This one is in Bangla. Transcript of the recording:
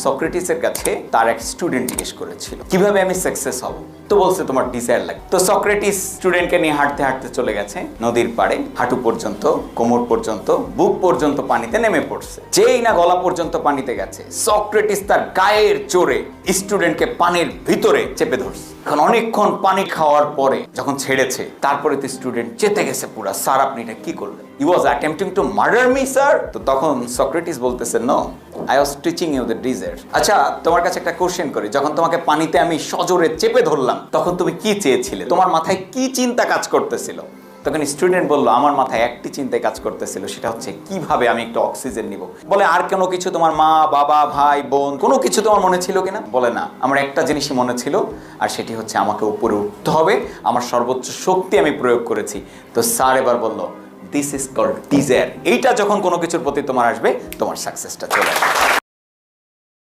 সক্রেটিসের কাছে তার এক স্টুডেন্ট জিজ্ঞেস করেছিল কিভাবে আমি সাকসেস হব, তো বলছে তোমার ডিজায়ার লাগে। তো সক্রেটিস স্টুডেন্টকে নিয়ে হাঁটতে হাঁটতে চলে গেছে নদীর পাড়ে, হাঁটু পর্যন্ত, কোমর পর্যন্ত, বুক পর্যন্ত পানিতে নেমে পড়ছে। যেই না গলা পর্যন্ত পানিতে গেছে, সক্রেটিস তার গায়ের জোরে স্টুডেন্টকে পানির ভিতরে চেপে ধরছে। এখন অনেকক্ষণ পানি খাওয়ার পরে যখন ছেড়েছে, তারপরে তো স্টুডেন্ট চেতে গেছে পুরা, স্যার আপনি এটা কি করলেন? He was attempting to murder me sir. তো তখন সক্রেটিস বলতেছে no, I was teaching you the desert. আচ্ছা তোমার কাছে একটা কোশ্চেন করি, যখন তোমাকে পানিতে আমি সজোরে চেপে ধরলাম তখন তুমি কি চেয়েছিলে? তোমার মাথায় কি চিন্তা কাজ করতেছিল? তখন স্টুডেন্ট বললো আমার মাথায় একটি চিন্তায় কাজ করতেছিল, সেটা হচ্ছে কিভাবে আমি একটু অক্সিজেন নিব। বলে আর কোনো কিছু, তোমার মা বাবা ভাই বোন কোনো কিছু তোমার মনে ছিল কিনা? বলে না, আমার একটা জিনিসই মনে ছিল, আর সেটি হচ্ছে আমাকে উপরে উঠতে হবে, আমার সর্বোচ্চ শক্তি আমি প্রয়োগ করেছি। তো স্যার এবার বললো দিস ইজ কল্ড ডিজায়ার। এইটা যখন কোনো কিছুর প্রতি তোমার আসবে, তোমার সাকসেসটা চলে আসবে।